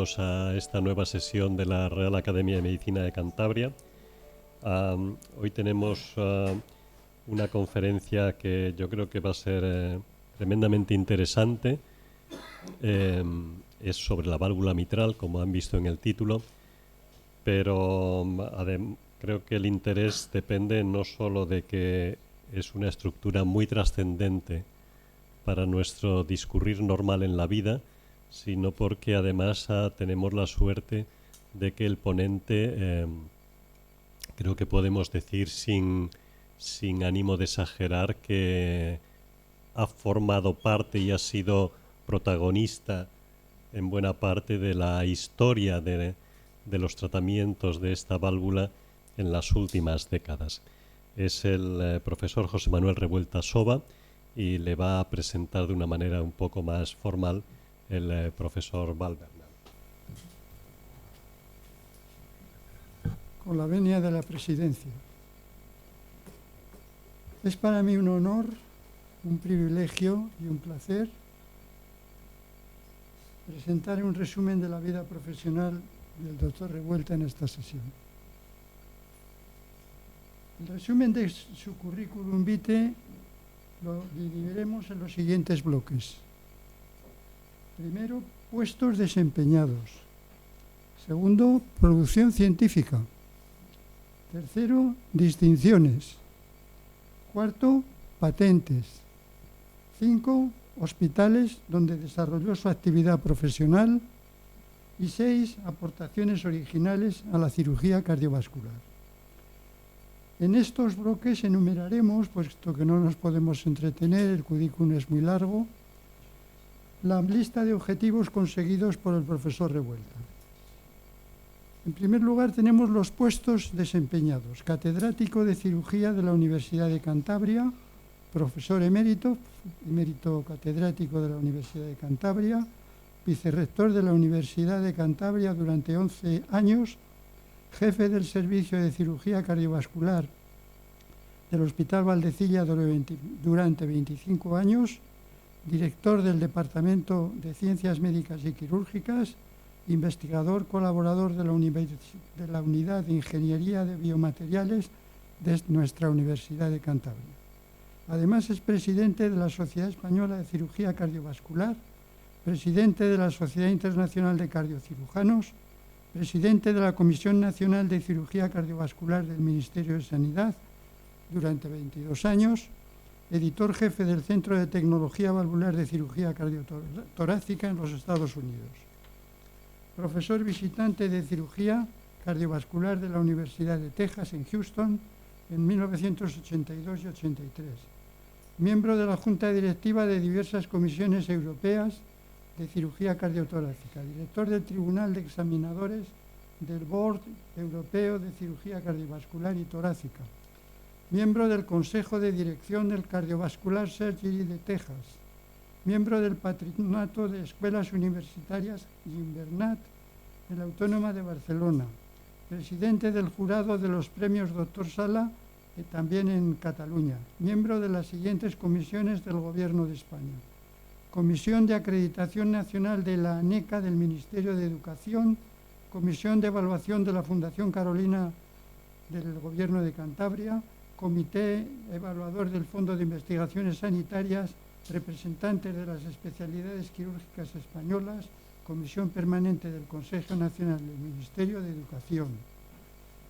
bienvenidos a esta nueva sesión de la Real Academia de Medicina de Cantabria. Hoy tenemos una conferencia que yo creo que va a ser tremendamente interesante. Es sobre la válvula mitral, como han visto en el título, pero creo que el interés depende no solo de que es una estructura muy trascendente para nuestro discurrir normal en la vida, sino porque además tenemos la suerte de que el ponente, creo que podemos decir sin ánimo de exagerar, que ha formado parte y ha sido protagonista en buena parte de la historia de los tratamientos de esta válvula en las últimas décadas. Es el profesor José Manuel Revuelta Soba, y le va a presentar de una manera un poco más formal el profesor Val Bernal. Con la venia de la presidencia. Es para mí un honor, un privilegio y un placer presentar un resumen de la vida profesional del doctor Revuelta en esta sesión. El resumen de su currículum vitae lo dividiremos en los siguientes bloques. Primero, puestos desempeñados. Segundo, producción científica. Tercero, distinciones. Cuarto, patentes. 5, hospitales donde desarrolló su actividad profesional. Y 6, aportaciones originales a la cirugía cardiovascular. En estos bloques enumeraremos, puesto que no nos podemos entretener, el currículum es muy largo, la lista de objetivos conseguidos por el profesor Revuelta. En primer lugar tenemos los puestos desempeñados. Catedrático de Cirugía de la Universidad de Cantabria, profesor emérito catedrático de la Universidad de Cantabria, vicerrector de la Universidad de Cantabria durante 11 años, jefe del Servicio de Cirugía Cardiovascular del Hospital Valdecilla durante 25 años, director del Departamento de Ciencias Médicas y Quirúrgicas, investigador colaborador de la Unidad de Ingeniería de Biomateriales de nuestra Universidad de Cantabria. Además es presidente de la Sociedad Española de Cirugía Cardiovascular, presidente de la Sociedad Internacional de Cardiocirujanos, presidente de la Comisión Nacional de Cirugía Cardiovascular del Ministerio de Sanidad durante 22 años, editor jefe del Centro de Tecnología Valvular de Cirugía Cardiotorácica en los Estados Unidos, profesor visitante de Cirugía Cardiovascular de la Universidad de Texas en Houston en 1982 y 83, miembro de la Junta Directiva de diversas comisiones europeas de cirugía cardiotorácica, director del Tribunal de Examinadores del Board Europeo de Cirugía Cardiovascular y Torácica, miembro del Consejo de Dirección del Cardiovascular Surgery de Texas, miembro del Patronato de Escuelas Universitarias Gimbernat de la Autónoma de Barcelona, presidente del jurado de los premios Doctor Sala, también en Cataluña, miembro de las siguientes comisiones del Gobierno de España: Comisión de Acreditación Nacional de la ANECA del Ministerio de Educación, Comisión de Evaluación de la Fundación Carolina del Gobierno de Cantabria, Comité Evaluador del Fondo de Investigaciones Sanitarias, representantes de las especialidades quirúrgicas españolas, Comisión Permanente del Consejo Nacional del Ministerio de Educación,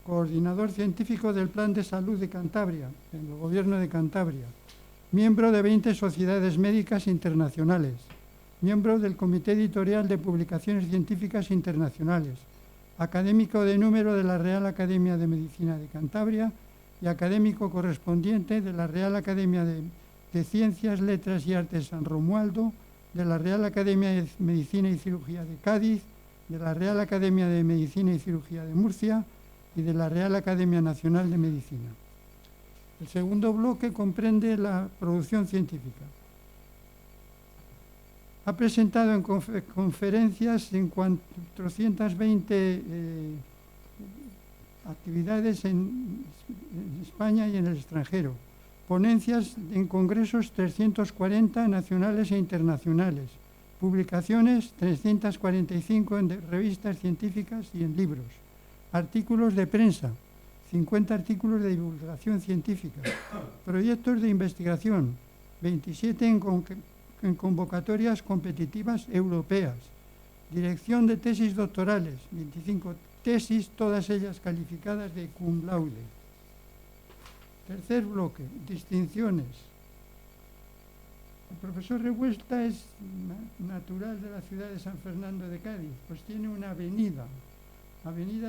coordinador científico del Plan de Salud de Cantabria, en el Gobierno de Cantabria, miembro de 20 sociedades médicas internacionales, miembro del Comité Editorial de Publicaciones Científicas Internacionales, académico de número de la Real Academia de Medicina de Cantabria y académico correspondiente de la Real Academia de Ciencias, Letras y Artes San Romualdo, de la Real Academia de Medicina y Cirugía de Cádiz, de la Real Academia de Medicina y Cirugía de Murcia y de la Real Academia Nacional de Medicina. El segundo bloque comprende la producción científica. Ha presentado en conferencias en 420 actividades en España y en el extranjero. Ponencias en congresos 340 nacionales e internacionales. Publicaciones 345 en revistas científicas y en libros. Artículos de prensa, 50 artículos de divulgación científica. Proyectos de investigación, 27 en convocatorias competitivas europeas. Dirección de tesis doctorales, 25 tesis, todas ellas calificadas de cum laude. Tercer bloque, distinciones. El profesor Revuelta es natural de la ciudad de San Fernando de Cádiz, pues tiene una avenida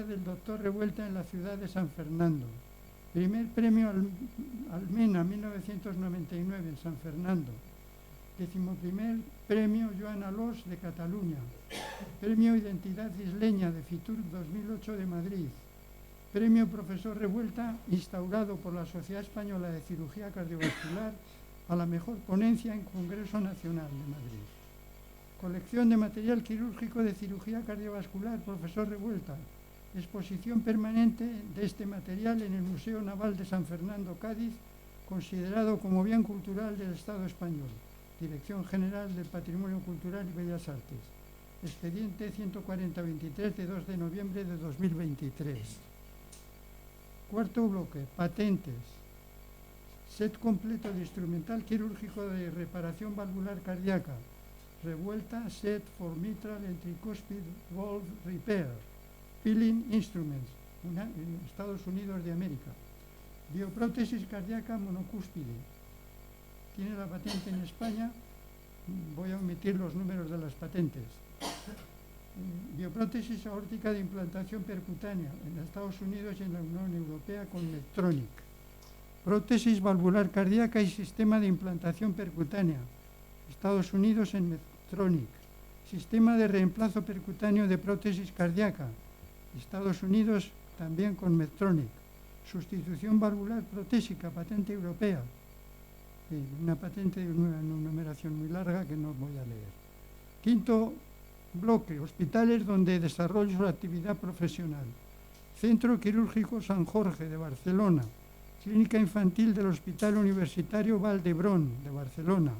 del doctor Revuelta en la ciudad de San Fernando. Primer premio Almena 1999 en San Fernando. 11º premio Joan Alós de Cataluña. Premio Identidad Isleña de Fitur 2008 de Madrid. Premio Profesor Revuelta instaurado por la Sociedad Española de Cirugía Cardiovascular a la mejor ponencia en Congreso Nacional de Madrid. Colección de material quirúrgico de cirugía cardiovascular, profesor Revuelta. Exposición permanente de este material en el Museo Naval de San Fernando, Cádiz, considerado como bien cultural del Estado español. Dirección General del Patrimonio Cultural y Bellas Artes. Expediente 140-23 de 2 de noviembre de 2023. Cuarto bloque, patentes. Set completo de instrumental quirúrgico de reparación valvular cardíaca. Revuelta set for mitral and tricuspid valve repair. Filling instruments, en Estados Unidos de América. Bioprótesis cardíaca monocúspide. Tiene la patente en España. Voy a omitir los números de las patentes. Bioprótesis aórtica de implantación percutánea en Estados Unidos y en la Unión Europea con Medtronic. Prótesis valvular cardíaca y sistema de implantación percutánea, Estados Unidos en Medtronic. Sistema de reemplazo percutáneo de prótesis cardíaca, Estados Unidos también con Medtronic. Sustitución valvular protésica, patente europea. Una patente de una numeración muy larga que no voy a leer. Quinto bloque, hospitales donde desarrollo su actividad profesional. Centro Quirúrgico San Jorge de Barcelona. Clínica Infantil del Hospital Universitario Vall d'Hebron de Barcelona,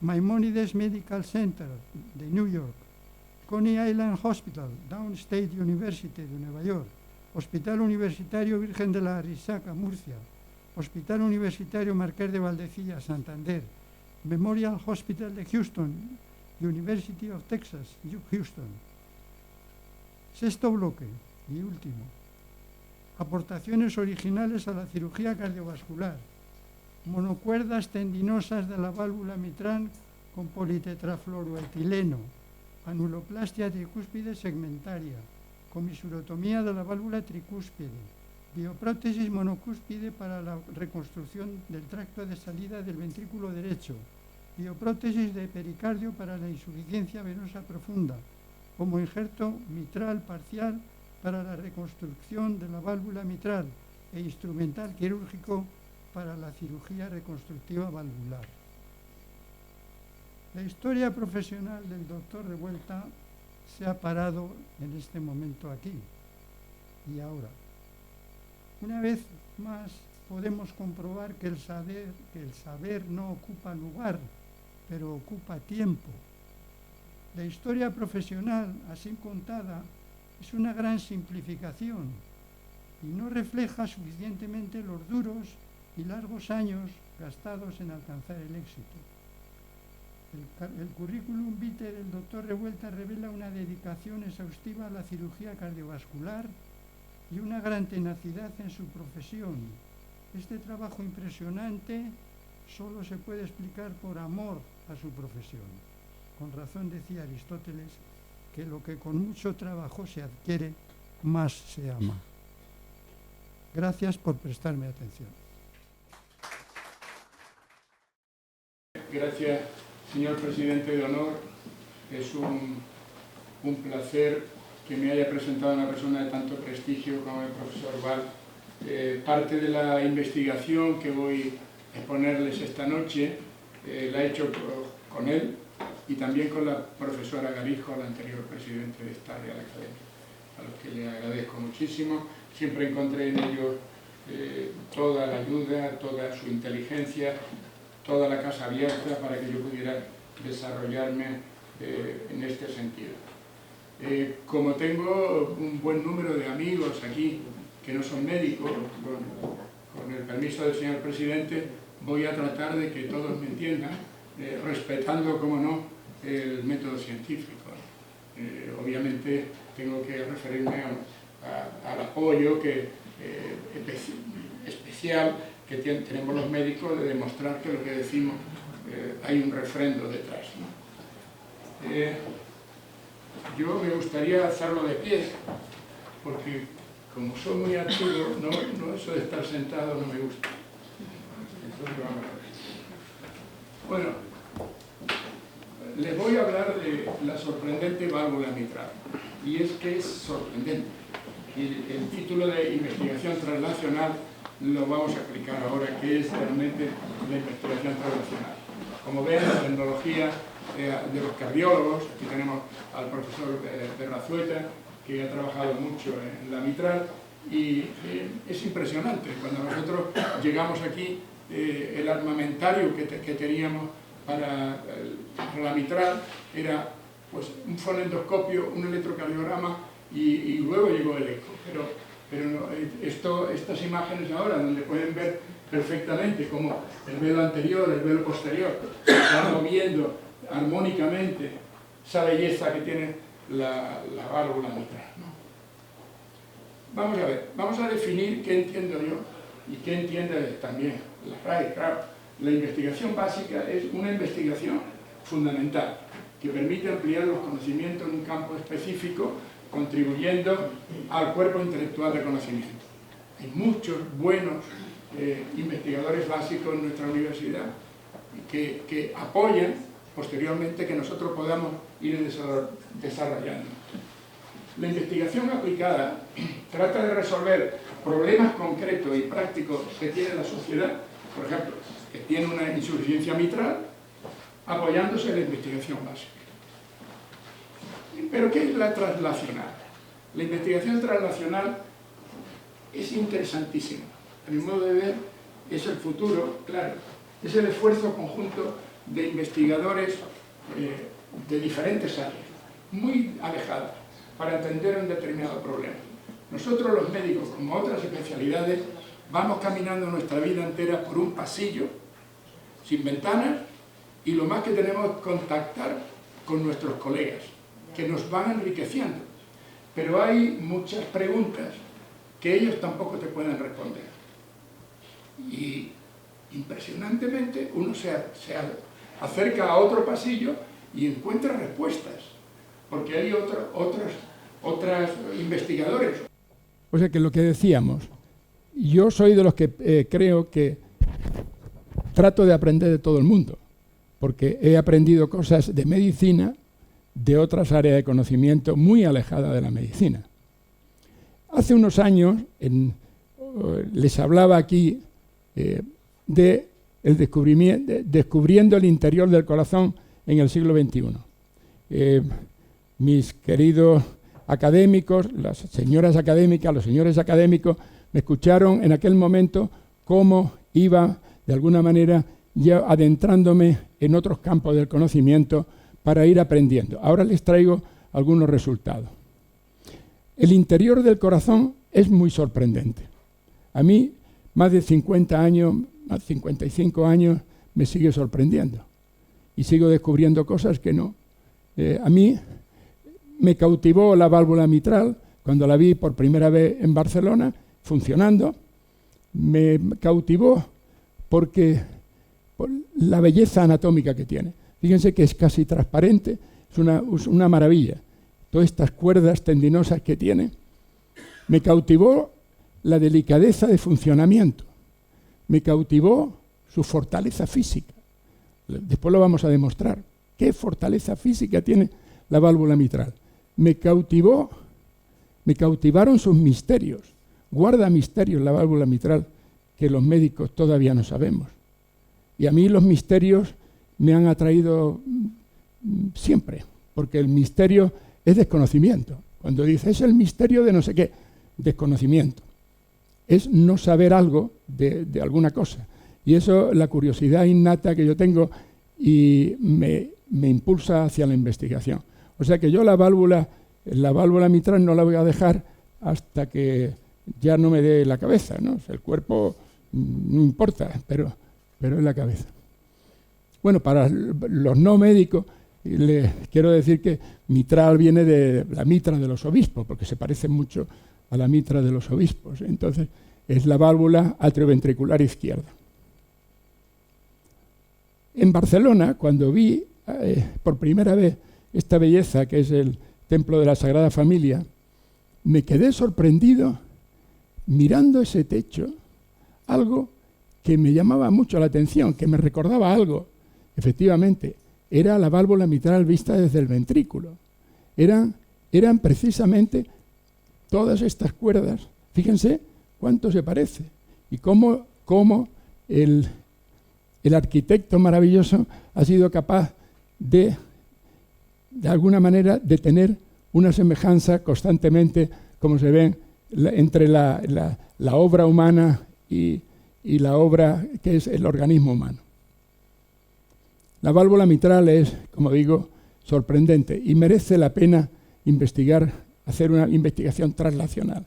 Maimonides Medical Center de New York, Coney Island Hospital, Downstate University de Nueva York, Hospital Universitario Virgen de la Arisaca, Murcia, Hospital Universitario Marqués de Valdecilla, Santander, Memorial Hospital de Houston, University of Texas, Houston. Sexto bloque y último. Aportaciones originales a la cirugía cardiovascular. Monocuerdas tendinosas de la válvula mitral con politetrafluoroetileno. Anuloplastia tricúspide segmentaria. Comisurotomía de la válvula tricúspide. Bioprótesis monocúspide para la reconstrucción del tracto de salida del ventrículo derecho. Bioprótesis de pericardio para la insuficiencia venosa profunda. Homoinjerto mitral parcial para la reconstrucción de la válvula mitral e instrumental quirúrgico para la cirugía reconstructiva valvular. La historia profesional del doctor Revuelta se ha parado en este momento aquí y ahora. Una vez más podemos comprobar que el saber no ocupa lugar, pero ocupa tiempo. La historia profesional, así contada, es una gran simplificación y no refleja suficientemente los duros y largos años gastados en alcanzar el éxito. El currículum vitae del doctor Revuelta revela una dedicación exhaustiva a la cirugía cardiovascular y una gran tenacidad en su profesión. Este trabajo impresionante solo se puede explicar por amor a su profesión. Con razón decía Aristóteles que lo que con mucho trabajo se adquiere, más se ama. Gracias por prestarme atención. Gracias, señor presidente de honor. Es un placer que me haya presentado una persona de tanto prestigio como el profesor Vall. Parte de la investigación que voy a exponerles esta noche la he hecho con él y también con la profesora Galijo, la anterior presidente de esta Real Academia, a los que le agradezco muchísimo. Siempre encontré en ellos toda la ayuda, toda su inteligencia, toda la casa abierta para que yo pudiera desarrollarme en este sentido. Como tengo un buen número de amigos aquí que no son médicos, con el permiso del señor presidente, voy a tratar de que todos me entiendan, respetando, como no, el método científico. Obviamente tengo que referirme al apoyo especial que tenemos los médicos de demostrar que lo que decimos hay un refrendo detrás, ¿no? Yo me gustaría hacerlo de pie, porque como soy muy activo, no eso de estar sentado no me gusta. Entonces, vamos a ver. Bueno, les voy a hablar de la sorprendente válvula mitral. Y es que es sorprendente. Y el título de investigación translacional lo vamos a explicar ahora, que es realmente la investigación translacional. Como ven, la tecnología de los cardiólogos, aquí tenemos al profesor Berrazueta, que ha trabajado mucho en la mitral, y es impresionante. Cuando nosotros llegamos aquí, el armamentario que teníamos para la mitral era pues un fonendoscopio, un electrocardiograma y luego llegó el eco. Pero no, estas imágenes ahora, donde pueden ver perfectamente cómo el velo anterior, el velo posterior se van moviendo armónicamente, esa belleza que tiene la válvula mitral, ¿no? Vamos a ver, vamos a definir qué entiendo yo y qué entiende también la RAE. Claro, la investigación básica es una investigación fundamental que permite ampliar los conocimientos en un campo específico, contribuyendo al cuerpo intelectual de conocimiento. Hay muchos buenos investigadores básicos en nuestra universidad que apoyan posteriormente que nosotros podamos ir desarrollando. La investigación aplicada trata de resolver problemas concretos y prácticos que tiene la sociedad, por ejemplo, que tiene una insuficiencia mitral, apoyándose en la investigación básica. ¿Pero qué es la translacional? La investigación translacional es interesantísima. A mi modo de ver, es el futuro, claro. Es el esfuerzo conjunto de investigadores de diferentes áreas, muy alejadas, para entender un determinado problema. Nosotros los médicos, como otras especialidades, vamos caminando nuestra vida entera por un pasillo, sin ventanas, y lo más que tenemos es contactar con nuestros colegas, que nos van enriqueciendo. Pero hay muchas preguntas que ellos tampoco te pueden responder. Y impresionantemente uno se acerca a otro pasillo y encuentra respuestas, porque hay otros investigadores. O sea que lo que decíamos, yo soy de los que creo que trato de aprender de todo el mundo, porque he aprendido cosas de medicina, de otras áreas de conocimiento muy alejadas de la medicina. Hace unos años les hablaba aquí de descubriendo el interior del corazón en el siglo XXI. Mis queridos académicos, las señoras académicas, los señores académicos, me escucharon en aquel momento cómo iba, de alguna manera, ya adentrándome en otros campos del conocimiento para ir aprendiendo. Ahora les traigo algunos resultados. El interior del corazón es muy sorprendente. A mí, más de 50 años, más de 55 años, me sigue sorprendiendo. Y sigo descubriendo cosas que no. A mí me cautivó la válvula mitral cuando la vi por primera vez en Barcelona, funcionando. Me cautivó por la belleza anatómica que tiene. Fíjense que es casi transparente, es una maravilla. Todas estas cuerdas tendinosas que tiene. Me cautivó la delicadeza de funcionamiento. Me cautivó su fortaleza física. Después lo vamos a demostrar. ¿Qué fortaleza física tiene la válvula mitral? Me cautivaron sus misterios. Guarda misterios la válvula mitral que los médicos todavía no sabemos. Y a mí los misterios me han atraído siempre, porque el misterio es desconocimiento. Cuando dices es el misterio de no sé qué, desconocimiento. Es no saber algo de alguna cosa. Y eso, la curiosidad innata que yo tengo, y me me impulsa hacia la investigación. O sea que yo la válvula mitral no la voy a dejar hasta que ya no me dé la cabeza, ¿no? O sea, el cuerpo no importa, pero es la cabeza. Bueno, para los no médicos, les quiero decir que mitral viene de la mitra de los obispos, porque se parece mucho a la mitra de los obispos. Entonces, es la válvula atrioventricular izquierda. En Barcelona, cuando vi por primera vez esta belleza que es el Templo de la Sagrada Familia, me quedé sorprendido mirando ese techo, algo que me llamaba mucho la atención, que me recordaba algo. Efectivamente, era la válvula mitral vista desde el ventrículo. Eran precisamente todas estas cuerdas. Fíjense cuánto se parece y cómo el arquitecto maravilloso ha sido capaz de alguna manera, de tener una semejanza constantemente, como se ven, entre la obra humana y la obra que es el organismo humano. La válvula mitral es, como digo, sorprendente y merece la pena hacer una investigación translacional,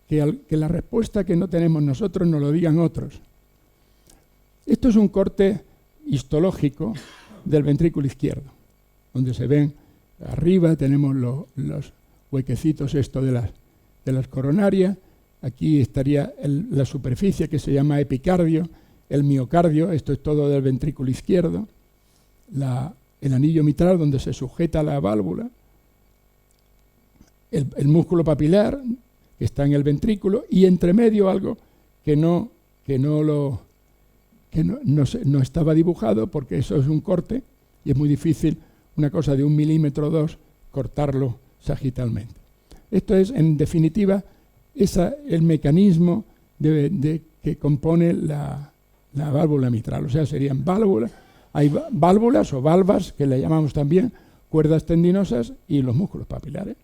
que la respuesta que no tenemos nosotros nos lo digan otros. Esto es un corte histológico del ventrículo izquierdo, donde se ven arriba, tenemos los huequecitos de las coronarias. Aquí estaría la superficie que se llama epicardio, el miocardio, esto es todo del ventrículo izquierdo, el anillo mitral donde se sujeta la válvula, el músculo papilar que está en el ventrículo y entre medio algo que no estaba dibujado, porque eso es un corte y es muy difícil, una cosa de 1 milímetro o 2, cortarlo sagitalmente. Esto es, en definitiva, el mecanismo que compone la válvula mitral. O sea, serían válvulas. Hay válvulas o valvas, que le llamamos también, cuerdas tendinosas y los músculos papilares.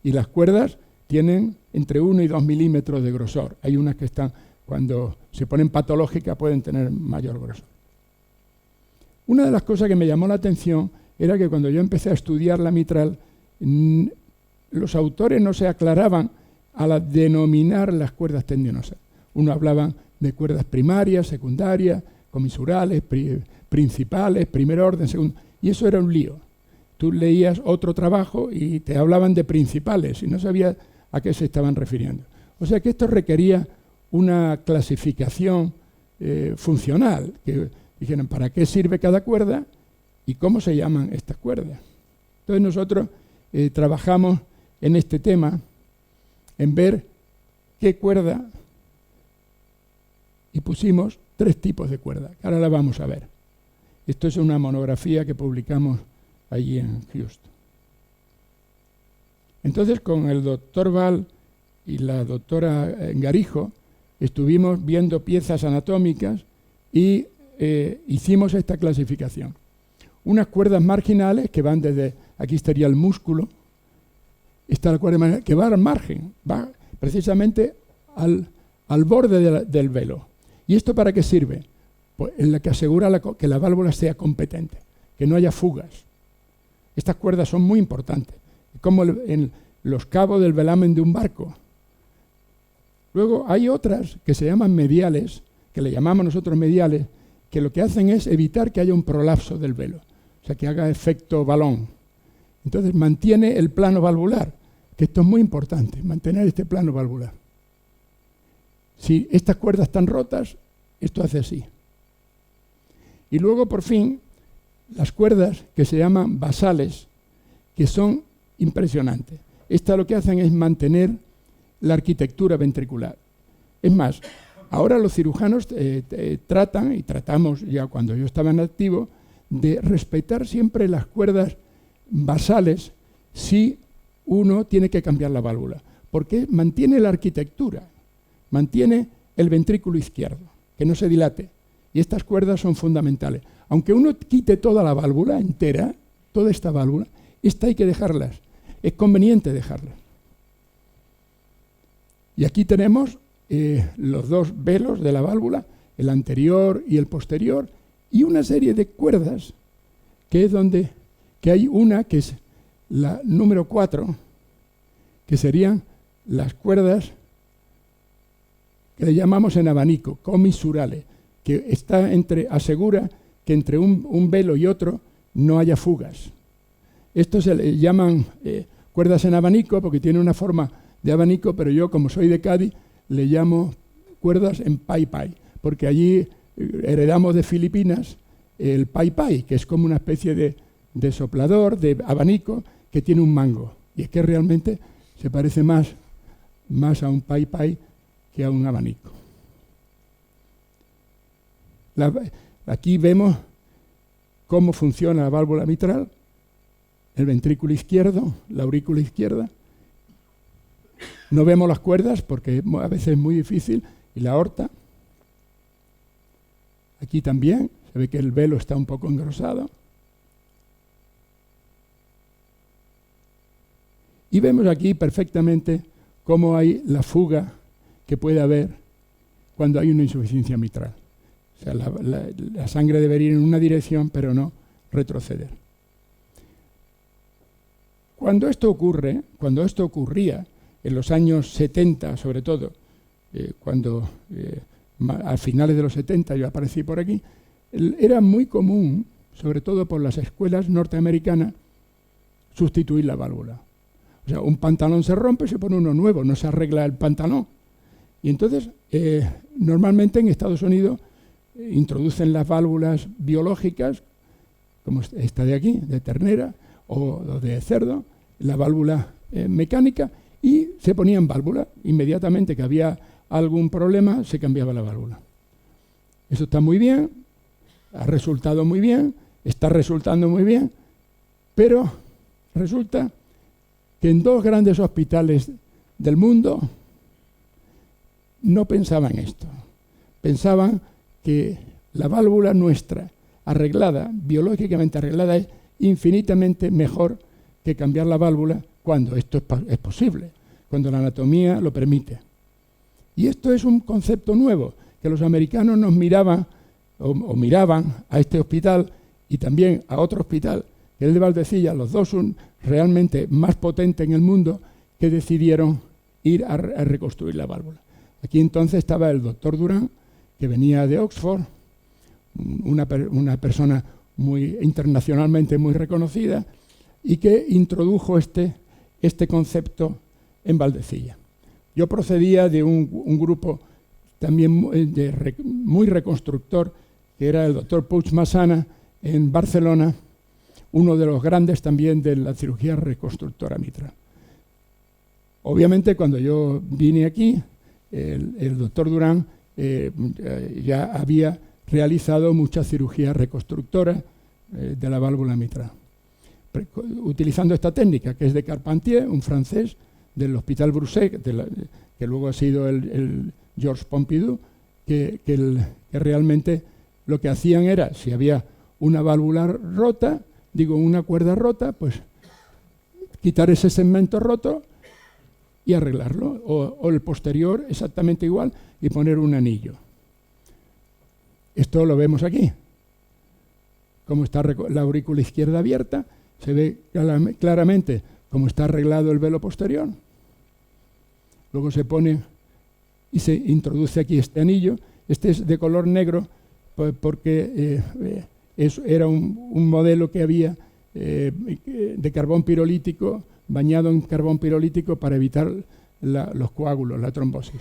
Y las cuerdas tienen entre 1 y 2 milímetros de grosor. Hay unas que están, cuando se ponen patológicas, pueden tener mayor grosor. Una de las cosas que me llamó la atención era que cuando yo empecé a estudiar la mitral, los autores no se aclaraban al denominar las cuerdas tendinosas. Uno hablaban de cuerdas primarias, secundarias, comisurales, principales, primer orden, segundo, y eso era un lío. Tú leías otro trabajo y te hablaban de principales y no sabías a qué se estaban refiriendo. O sea que esto requería una clasificación funcional, que dijeran para qué sirve cada cuerda y cómo se llaman estas cuerdas. Entonces nosotros trabajamos en este tema, en ver qué cuerda, y pusimos 3 tipos de cuerda, que ahora la vamos a ver. Esto es una monografía que publicamos allí en Houston. Entonces, con el doctor Val y la doctora Garijo, estuvimos viendo piezas anatómicas y hicimos esta clasificación. Unas cuerdas marginales que van desde, aquí estaría el músculo, está la cuerda marginal, que va al margen, va precisamente al borde del velo. ¿Y esto para qué sirve? Pues en la que asegura que la válvula sea competente, que no haya fugas. Estas cuerdas son muy importantes, como en los cabos del velamen de un barco. Luego hay otras que se llaman mediales, que le llamamos nosotros mediales, que lo que hacen es evitar que haya un prolapso del velo, o sea, que haga efecto balón. Entonces mantiene el plano valvular, que esto es muy importante, mantener este plano valvular. Si estas cuerdas están rotas, esto hace así. Y luego, por fin, las cuerdas que se llaman basales, que son impresionantes. Estas lo que hacen es mantener la arquitectura ventricular. Es más, ahora los cirujanos tratan, y tratamos ya cuando yo estaba en activo, de respetar siempre las cuerdas basales si uno tiene que cambiar la válvula, porque mantiene la arquitectura, mantiene el ventrículo izquierdo, que no se dilate. Y estas cuerdas son fundamentales. Aunque uno quite toda la válvula entera, toda esta válvula, esta hay que dejarlas. Es conveniente dejarlas. Y aquí tenemos los 2 velos de la válvula, el anterior y el posterior, y una serie de cuerdas que es donde que hay una que es la número 4, que serían las cuerdas que le llamamos en abanico, comisurales, que asegura que entre un velo y otro no haya fugas. Esto se le llaman cuerdas en abanico porque tiene una forma de abanico, pero yo, como soy de Cádiz, le llamo cuerdas en pai-pai, porque allí heredamos de Filipinas el pai-pai, que es como una especie de soplador, de abanico, que tiene un mango. Y es que realmente se parece más a un pai-pai que a un abanico. Aquí vemos cómo funciona la válvula mitral, el ventrículo izquierdo, la aurícula izquierda. No vemos las cuerdas porque a veces es muy difícil, y la aorta. Aquí también se ve que el velo está un poco engrosado. Y vemos aquí perfectamente cómo hay la fuga que puede haber cuando hay una insuficiencia mitral. O sea, la sangre debería ir en una dirección, pero no retroceder. Cuando esto ocurría en los años 70, sobre todo, a finales de los 70 yo aparecí por aquí, era muy común, sobre todo por las escuelas norteamericanas, sustituir la válvula. O sea, un pantalón se rompe y se pone uno nuevo, no se arregla el pantalón. Y entonces, normalmente en Estados Unidos introducen las válvulas biológicas, como esta de aquí, de ternera o de cerdo, la válvula mecánica, y se ponían válvulas. Inmediatamente que había algún problema, se cambiaba la válvula. Eso está muy bien, ha resultado muy bien, está resultando muy bien, pero resulta que en 2 grandes hospitales del mundo no pensaban esto. Pensaban que la válvula nuestra, arreglada, biológicamente arreglada, es infinitamente mejor que cambiar la válvula cuando esto es posible, cuando la anatomía lo permite. Y esto es un concepto nuevo, que los americanos nos miraban a este hospital y también a otro hospital, que es el de Valdecilla, los dos son realmente más potentes en el mundo, que decidieron ir a reconstruir la válvula. Aquí entonces estaba el doctor Durán, que venía de Oxford, una persona internacionalmente muy reconocida, y que introdujo este concepto en Valdecilla. Yo procedía de un grupo también muy reconstructor, que era el doctor Puig Massana, en Barcelona, uno de los grandes también de la cirugía reconstructora mitral. Obviamente, cuando yo vine aquí, el doctor Durán ya había realizado muchas cirugías reconstructoras de la válvula mitral, utilizando esta técnica, que es de Carpentier, un francés del Hospital Broussais, que luego ha sido el Georges Pompidou, que realmente lo que hacían era, si había una válvula rota, una cuerda rota, pues quitar ese segmento roto y arreglarlo, o el posterior exactamente igual y poner un anillo. Esto lo vemos aquí. Como está la aurícula izquierda abierta, se ve claramente cómo está arreglado el velo posterior. Luego se pone y se introduce aquí este anillo. Este es de color negro porque era un modelo que había de carbón pirolítico, bañado en carbón pirolítico para evitar los coágulos, la trombosis.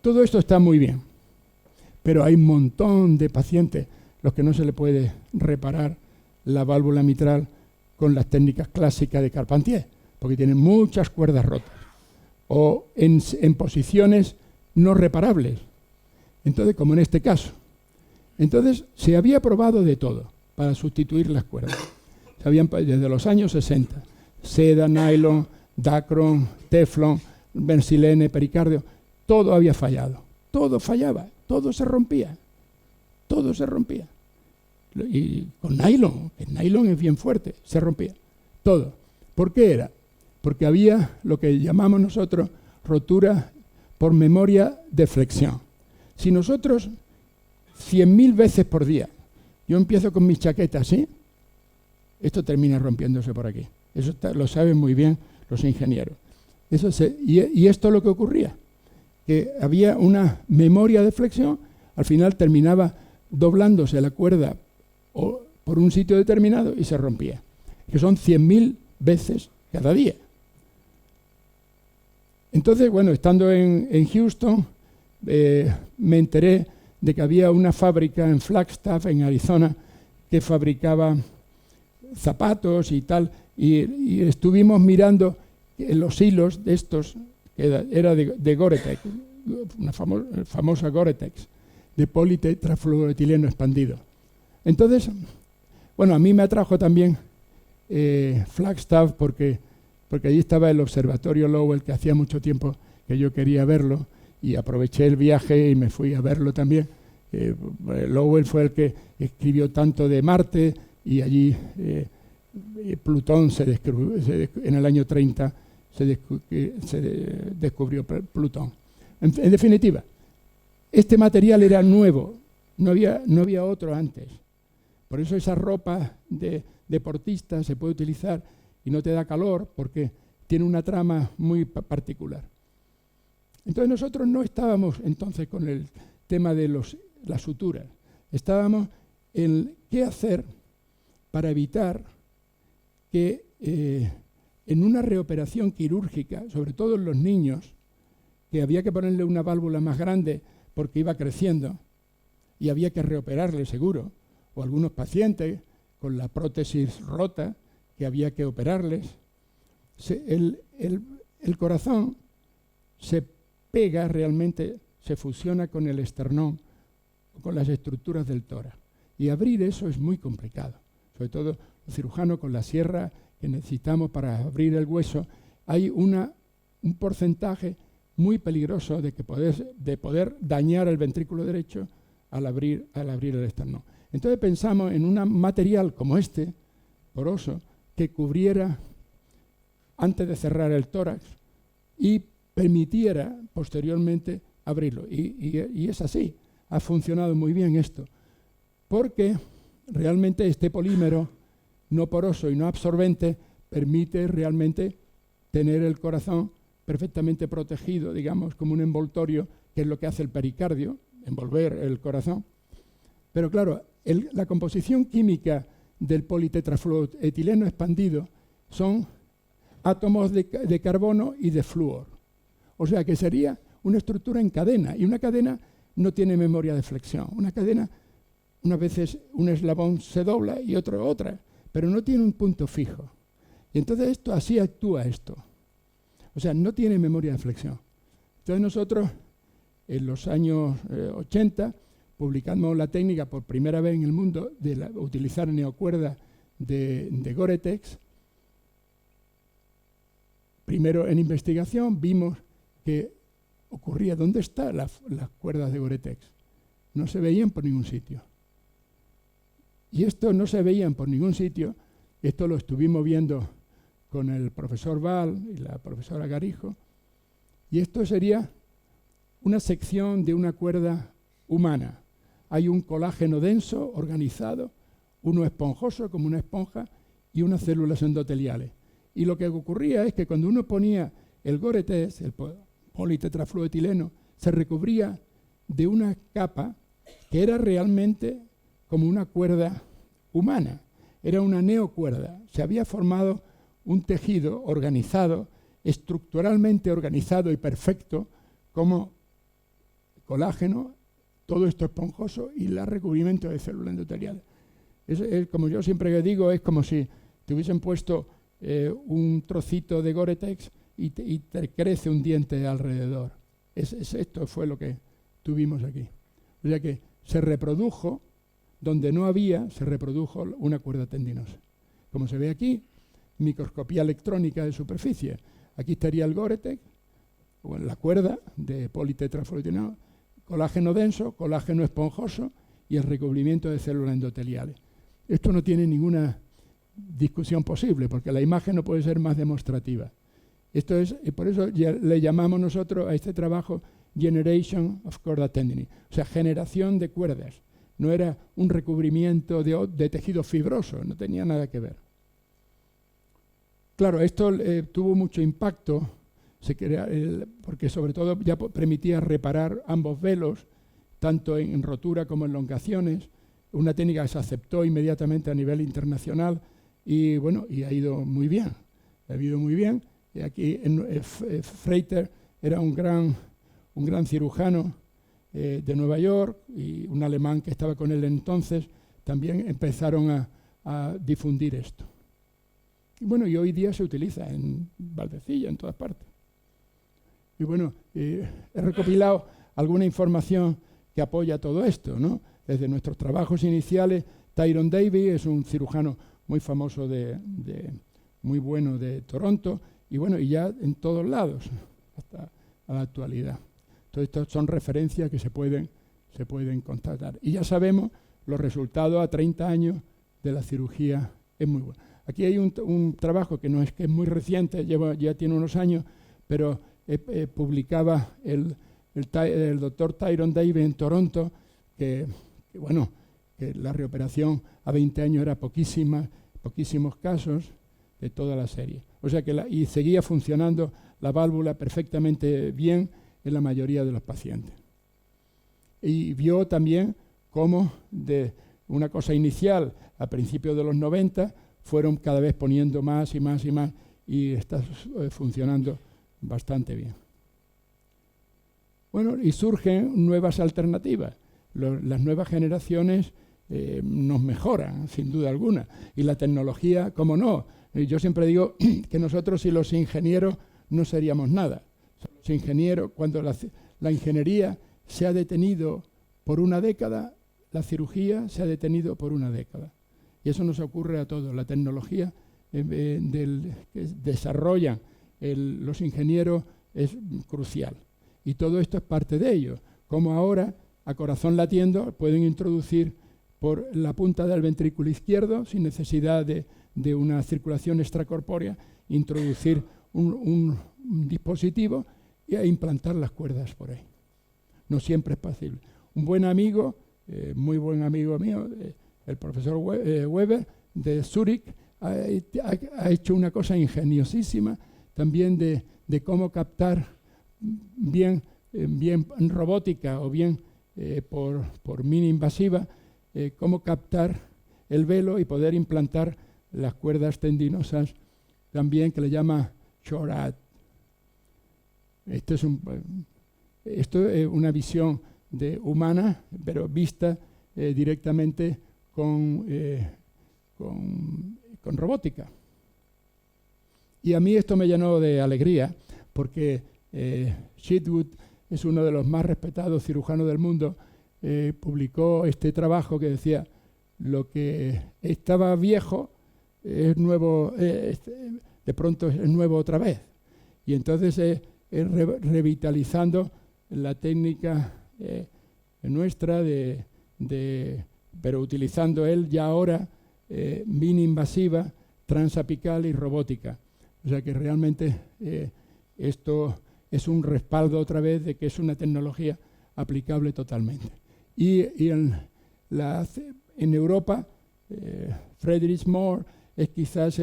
Todo esto está muy bien, pero hay un montón de pacientes los que no se le puede reparar la válvula mitral con las técnicas clásicas de Carpentier, porque tienen muchas cuerdas rotas o en posiciones no reparables. Entonces, como en este caso. Entonces, se había probado de todo para sustituir las cuerdas. Desde los años 60, seda, nylon, Dacron, Teflon, Bensilene, pericardio, todo había fallado. Todo fallaba, todo se rompía. Todo se rompía. Y con nylon, el nylon es bien fuerte, se rompía. Todo. ¿Por qué era? Porque había lo que llamamos nosotros rotura por memoria de flexión. Si nosotros 100.000 veces por día, yo empiezo con mis chaquetas así, esto termina rompiéndose por aquí. Eso lo saben muy bien los ingenieros. Y esto es lo que ocurría, que había una memoria de flexión, al final terminaba doblándose la cuerda por un sitio determinado y se rompía, que son 100.000 veces cada día. Entonces, bueno, estando en Houston, me enteré de que había una fábrica en Flagstaff, en Arizona, que fabricaba zapatos y tal, y estuvimos mirando los hilos de estos, que era de Gore-Tex, una famosa Gore-Tex, de politetrafluoretileno expandido. Entonces, bueno, a mí me atrajo también Flagstaff porque allí estaba el observatorio Lowell, que hacía mucho tiempo que yo quería verlo, y aproveché el viaje y me fui a verlo también. Lowell fue el que escribió tanto de Marte, y allí Plutón en el año 30 se descubrió Plutón. En definitiva, este material era nuevo, no había otro antes. Por eso esa ropa de deportista se puede utilizar y no te da calor porque tiene una trama muy particular. Entonces nosotros no estábamos entonces con el tema de las suturas, estábamos en qué hacer para evitar que en una reoperación quirúrgica, sobre todo en los niños, que había que ponerle una válvula más grande porque iba creciendo y había que reoperarle seguro, o algunos pacientes con la prótesis rota que había que operarles, el corazón se pega realmente, se fusiona con el esternón, con las estructuras del tórax. Y abrir eso es muy complicado. Sobre todo los cirujanos con la sierra que necesitamos para abrir el hueso, hay un porcentaje muy peligroso de poder dañar el ventrículo derecho al abrir el esternón. Entonces pensamos en un material como este, poroso, que cubriera antes de cerrar el tórax y permitiera posteriormente abrirlo. Y es así, ha funcionado muy bien esto, porque realmente este polímero no poroso y no absorbente permite realmente tener el corazón perfectamente protegido, digamos, como un envoltorio, que es lo que hace el pericardio, envolver el corazón. Pero claro, la composición química del politetrafluoretileno expandido son átomos de carbono y de flúor. O sea que sería una estructura en cadena, y una cadena no tiene memoria de flexión. Una cadena, unas veces un eslabón se dobla y otro otra, pero no tiene un punto fijo. Y entonces así actúa esto. O sea, no tiene memoria de flexión. Entonces nosotros, en los años 80, publicamos la técnica por primera vez en el mundo de utilizar neocuerdas de Gore-Tex. Primero en investigación vimos que ocurría, ¿dónde están las cuerdas de Gore-Tex? No se veían por ningún sitio. Y esto no se veían por ningún sitio, esto lo estuvimos viendo con el profesor Val y la profesora Garijo, y esto sería una sección de una cuerda humana. Hay un colágeno denso, organizado, uno esponjoso como una esponja y unas células endoteliales. Y lo que ocurría es que cuando uno ponía el Gore-Tex, el politetrafluoretileno, se recubría de una capa que era realmente como una cuerda humana. Era una neocuerda. Se había formado un tejido organizado, estructuralmente organizado y perfecto, como colágeno, todo esto esponjoso y el recubrimiento de células endoteliales. Como yo siempre digo, es como si te hubiesen puesto un trocito de Gore-Tex y te crece un diente alrededor. Esto fue lo que tuvimos aquí. O sea que se reprodujo, donde no había, se reprodujo una cuerda tendinosa. Como se ve aquí, microscopía electrónica de superficie. Aquí estaría el Gore-Tex, bueno, la cuerda de politetrafluoretileno, colágeno denso, colágeno esponjoso y el recubrimiento de células endoteliales. Esto no tiene ninguna discusión posible, porque la imagen no puede ser más demostrativa. Esto es, y por eso le llamamos nosotros a este trabajo Generation of Chorda Tendini, o sea, generación de cuerdas. No era un recubrimiento de tejido fibroso, no tenía nada que ver. Claro, esto tuvo mucho impacto, porque sobre todo ya permitía reparar ambos velos, tanto en rotura como en elongaciones, una técnica que se aceptó inmediatamente a nivel internacional y bueno, y ha ido muy bien. Y aquí Freiter era un gran cirujano de Nueva York, y un alemán que estaba con él entonces también empezaron a difundir esto. Y bueno, y hoy día se utiliza en Valdecilla, en todas partes. Y bueno, he recopilado alguna información que apoya todo esto, ¿no? Desde nuestros trabajos iniciales, Tyrone Davey es un cirujano muy famoso, muy bueno de Toronto, y bueno, y ya en todos lados, hasta a la actualidad. Todo esto son referencias que se pueden constatar. Y ya sabemos los resultados a 30 años de la cirugía, es muy bueno. Aquí hay un trabajo que no es que es muy reciente, ya tiene unos años, pero publicaba el doctor Tyrone Davey en Toronto, que la reoperación a 20 años era poquísimos casos de toda la serie. O sea que y seguía funcionando la válvula perfectamente bien en la mayoría de los pacientes. Y vio también cómo de una cosa inicial a principios de los 90 fueron cada vez poniendo más y más y más, y está funcionando bastante bien. Bueno, y surgen nuevas alternativas. Las nuevas generaciones nos mejoran, sin duda alguna. Y la tecnología, ¿cómo no? Yo siempre digo que nosotros y los ingenieros no seríamos nada. Los ingenieros, cuando la ingeniería se ha detenido por una década, la cirugía se ha detenido por una década. Y eso nos ocurre a todos. La tecnología que desarrollan los ingenieros es crucial. Y todo esto es parte de ello. Como ahora, a corazón latiendo, pueden introducir por la punta del ventrículo izquierdo, sin necesidad de una circulación extracorpórea, introducir un dispositivo e implantar las cuerdas por ahí. No siempre es posible. Un buen amigo, muy buen amigo mío, el profesor Weber de Zúrich, ha hecho una cosa ingeniosísima también de cómo captar bien en robótica o bien por mini invasiva, cómo captar el velo y poder implantar las cuerdas tendinosas también, que le llama Chorad. Esto es una visión humana, pero vista directamente con robótica. Y a mí esto me llenó de alegría, porque Sheetwood es uno de los más respetados cirujanos del mundo. Publicó este trabajo que decía: lo que estaba viejo es nuevo, de pronto es nuevo otra vez. Y entonces revitalizando la técnica nuestra, pero utilizando él ya ahora mini invasiva, transapical y robótica. O sea que realmente esto es un respaldo otra vez de que es una tecnología aplicable totalmente. Y en Europa, Friedrich Mohr es quizás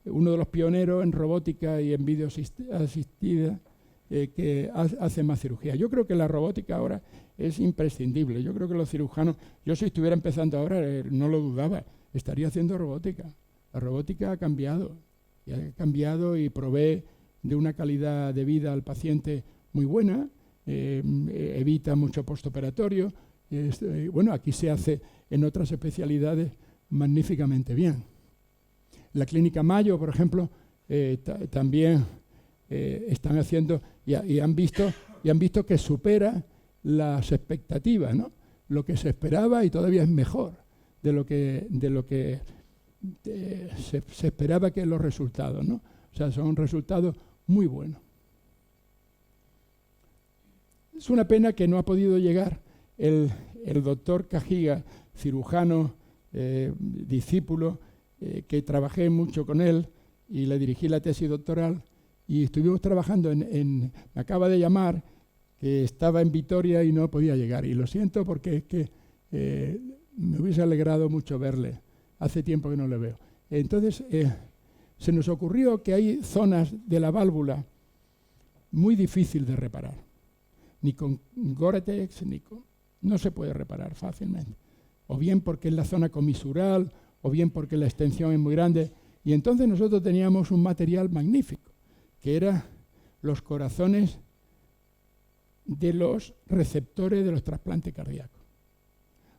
uno de los pioneros en robótica y en vídeo asistida que hace más cirugía. Yo creo que la robótica ahora es imprescindible. Yo creo que los cirujanos, yo si estuviera empezando ahora, no lo dudaba, estaría haciendo robótica. La robótica ha cambiado y provee de una calidad de vida al paciente muy buena, evita mucho postoperatorio. Bueno, aquí se hace en otras especialidades magníficamente bien. La Clínica Mayo, por ejemplo, también están haciendo y han visto que supera las expectativas, ¿no? Lo que se esperaba, y todavía es mejor de lo que se esperaba que los resultados, ¿no? O sea, son resultados muy buenos. Es una pena que no ha podido llegar el doctor Cajiga, cirujano, discípulo, que trabajé mucho con él y le dirigí la tesis doctoral, y estuvimos trabajando me acaba de llamar que estaba en Vitoria y no podía llegar, y lo siento porque es que me hubiese alegrado mucho verle. Hace tiempo que no le veo. Entonces, se nos ocurrió que hay zonas de la válvula muy difícil de reparar. Ni con Gore-Tex, no se puede reparar fácilmente. O bien porque es la zona comisural, o bien porque la extensión es muy grande. Y entonces nosotros teníamos un material magnífico, que eran los corazones de los receptores de los trasplantes cardíacos.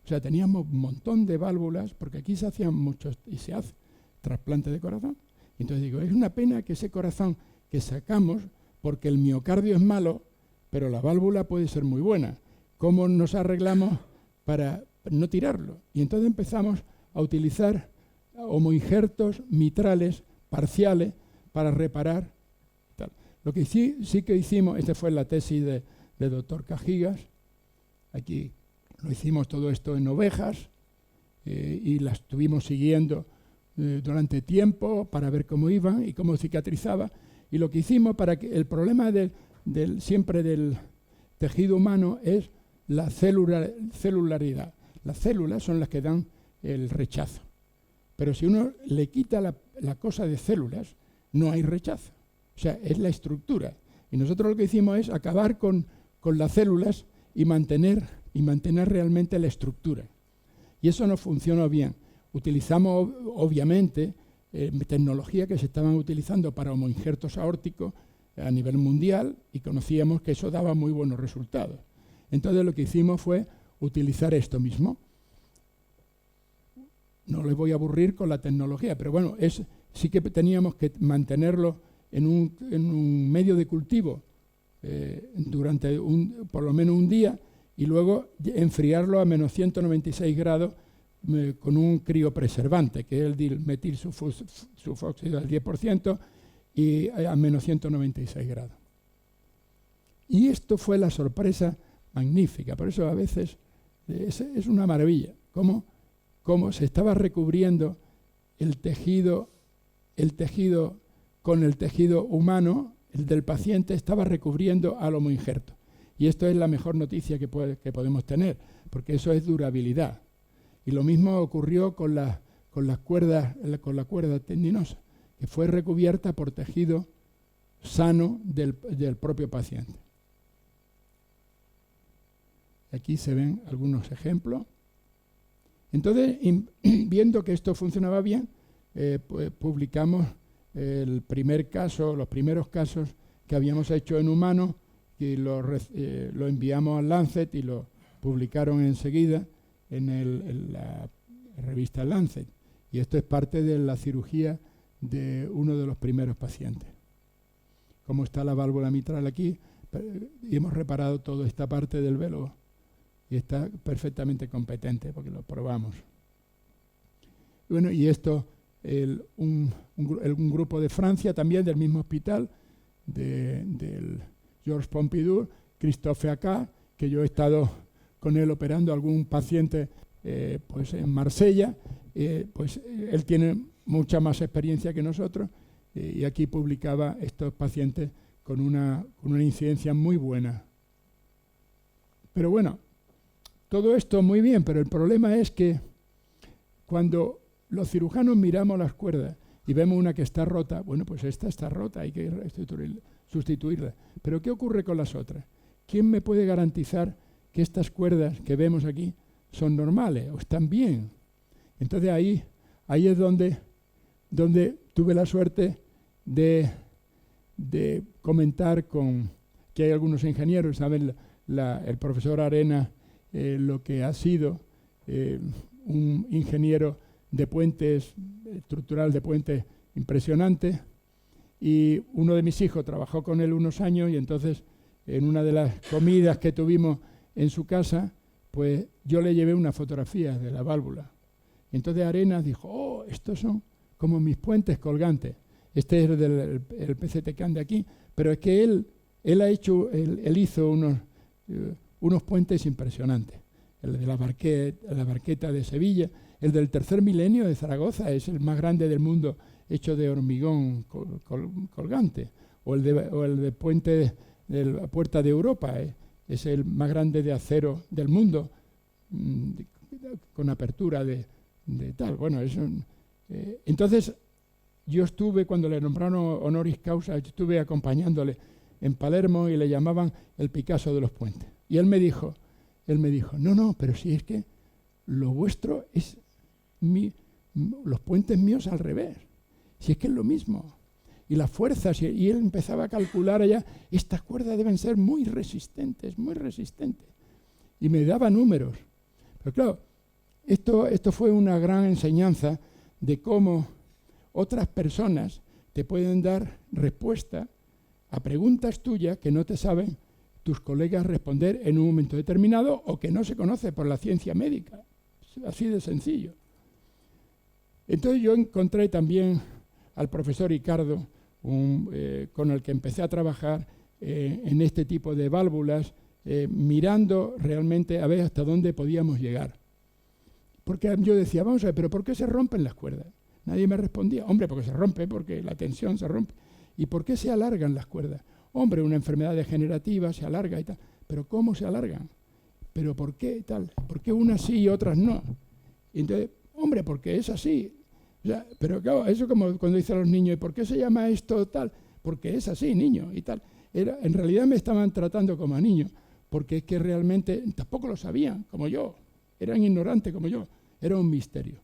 O sea, teníamos un montón de válvulas, porque aquí se hacían muchos, y se hace, trasplantes de corazón. Entonces digo, es una pena que ese corazón que sacamos, porque el miocardio es malo, pero la válvula puede ser muy buena. ¿Cómo nos arreglamos para no tirarlo? Y entonces empezamos a utilizar homoinjertos mitrales parciales para reparar. Tal. Lo que sí que hicimos, esta fue la tesis de doctor Cajigas, aquí lo hicimos todo esto en ovejas y las estuvimos siguiendo durante tiempo para ver cómo iban y cómo cicatrizaba. Y lo que hicimos para que el problema siempre del tejido humano es la celularidad. Las células son las que dan el rechazo. Pero si uno le quita la cosa de células, no hay rechazo. O sea, es la estructura. Y nosotros lo que hicimos es acabar con las células y mantener realmente la estructura. Y eso no funcionó bien. Utilizamos, obviamente, tecnología que se estaban utilizando para homoinjertos aórticos a nivel mundial y conocíamos que eso daba muy buenos resultados. Entonces lo que hicimos fue utilizar esto mismo. No les voy a aburrir con la tecnología, pero bueno, sí que teníamos que mantenerlo en un medio de cultivo durante por lo menos un día y luego enfriarlo a menos 196 grados con un criopreservante, que es el dilmetil sulfóxido al 10% y a menos 196 grados. Y esto fue la sorpresa magnífica, por eso a veces es una maravilla, cómo se estaba recubriendo el tejido con el tejido humano, el del paciente estaba recubriendo al homoinjerto. Y esto es la mejor noticia que podemos tener, porque eso es durabilidad. Y lo mismo ocurrió con la cuerda tendinosa, que fue recubierta por tejido sano del propio paciente. Aquí se ven algunos ejemplos. Entonces, viendo que esto funcionaba bien, pues publicamos los primeros casos que habíamos hecho en humanos, que lo enviamos al Lancet y lo publicaron enseguida en la revista Lancet. Y esto es parte de la cirugía de uno de los primeros pacientes. Como está la válvula mitral aquí, y hemos reparado toda esta parte del velo y está perfectamente competente porque lo probamos. Bueno, y esto, un grupo de Francia también, del mismo hospital, del Georges Pompidou, Christophe Acá, que yo he estado con él operando a algún paciente pues en Marsella, pues él tiene mucha más experiencia que nosotros y aquí publicaba estos pacientes con una incidencia muy buena. Pero bueno, todo esto muy bien, pero el problema es que cuando los cirujanos miramos las cuerdas y vemos una que está rota, bueno, pues esta está rota, hay que sustituirla. Pero ¿qué ocurre con las otras? ¿Quién me puede garantizar que estas cuerdas que vemos aquí son normales o están bien? Entonces ahí es donde tuve la suerte de comentar que hay algunos ingenieros, saben el profesor Arena, lo que ha sido un ingeniero de puentes, estructural de puentes impresionante, y uno de mis hijos trabajó con él unos años y entonces en una de las comidas que tuvimos en su casa, pues yo le llevé una fotografía de la válvula. Y entonces Arenas dijo, oh, estos son como mis puentes colgantes. Este es el PCT-CAN de aquí, pero es que él hizo unos puentes impresionantes. El de la Barqueta de Sevilla, el del Tercer Milenio de Zaragoza es el más grande del mundo hecho de hormigón colgante, o el de puente de la Puerta de Europa, es el más grande de acero del mundo, con apertura de tal. Bueno, entonces yo estuve, cuando le nombraron honoris causa, yo estuve acompañándole en Palermo y le llamaban el Picasso de los puentes. Y él me dijo, no, pero si es que lo vuestro es los puentes míos al revés. Si es que es lo mismo. Y las fuerzas, y él empezaba a calcular allá, estas cuerdas deben ser muy resistentes, muy resistentes. Y me daba números. Pero claro, esto fue una gran enseñanza de cómo otras personas te pueden dar respuesta a preguntas tuyas que no te saben tus colegas responder en un momento determinado o que no se conoce por la ciencia médica. Así de sencillo. Entonces yo encontré también al profesor Ricardo, con el que empecé a trabajar en este tipo de válvulas, mirando realmente a ver hasta dónde podíamos llegar. Porque yo decía, vamos a ver, ¿pero por qué se rompen las cuerdas? Nadie me respondía. Hombre, porque se rompe, porque la tensión se rompe. ¿Y por qué se alargan las cuerdas? Hombre, una enfermedad degenerativa se alarga y tal. ¿Pero cómo se alargan? ¿Pero por qué y tal? ¿Por qué unas sí y otras no? Y entonces, hombre, porque es así. O sea, pero claro, eso como cuando dicen los niños, ¿y por qué se llama esto tal? Porque es así, niño, y tal. En realidad me estaban tratando como a niño, porque es que realmente tampoco lo sabían, como yo. Eran ignorantes como yo. Era un misterio.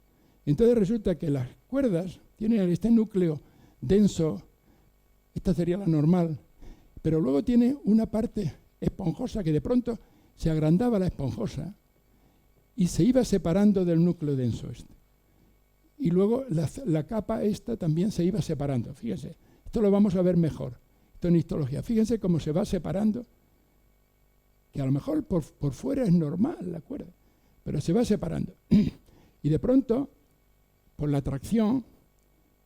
Entonces resulta que las cuerdas tienen este núcleo denso, esta sería la normal, pero luego tiene una parte esponjosa que de pronto se agrandaba la esponjosa y se iba separando del núcleo denso este. Y luego la capa esta también se iba separando. Fíjense, esto lo vamos a ver mejor. Esto en histología. Fíjense cómo se va separando, que a lo mejor por fuera es normal la cuerda, pero se va separando. Y de pronto, por la tracción,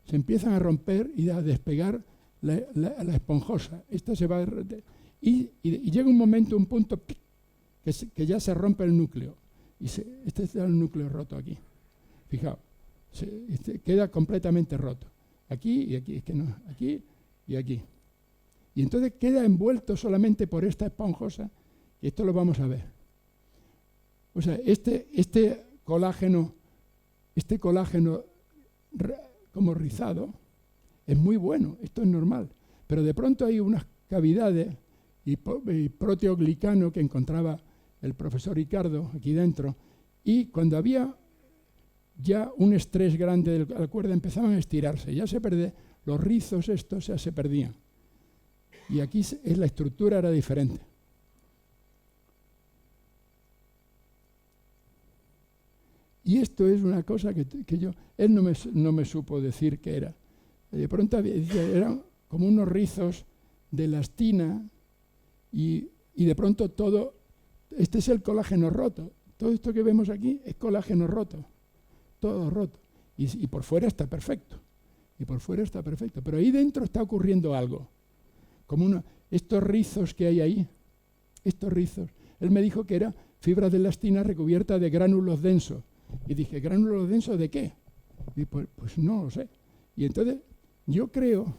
se empiezan a romper y a despegar la esponjosa. Esta se va y llega un momento, un punto que ya se rompe el núcleo. Y este es el núcleo roto aquí. Fijaos. Queda completamente roto. Aquí y aquí, es que no, aquí y aquí. Y entonces queda envuelto solamente por esta esponjosa, y esto lo vamos a ver. O sea, este colágeno como rizado es muy bueno, esto es normal. Pero de pronto hay unas cavidades y proteoglicano que encontraba el profesor Ricardo aquí dentro, y cuando había ya un estrés grande de la cuerda empezaban a estirarse, ya se perdían, los rizos estos ya se perdían. Y aquí la estructura era diferente. Y esto es una cosa que él no me supo decir qué era. De pronto eran como unos rizos de elastina y de pronto todo, este es el colágeno roto. Todo esto que vemos aquí es colágeno roto. Todo roto. Y por fuera está perfecto. Pero ahí dentro está ocurriendo algo. Como estos rizos que hay ahí, estos rizos. Él me dijo que era fibra de elastina recubierta de gránulos densos. Y dije, ¿gránulos densos de qué? Y pues no lo sé. Y entonces yo creo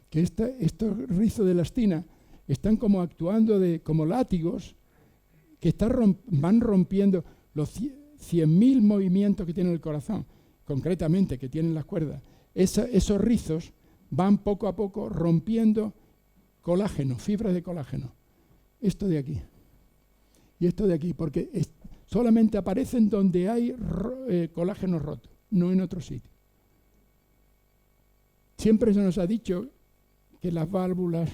que estos rizos de elastina están como actuando como látigos que van rompiendo los 100.000 movimientos que tiene el corazón, concretamente que tienen las cuerdas. Esos rizos van poco a poco rompiendo colágeno, fibras de colágeno. Esto de aquí y esto de aquí, porque solamente aparecen donde hay colágeno roto, no en otro sitio. Siempre se nos ha dicho que las válvulas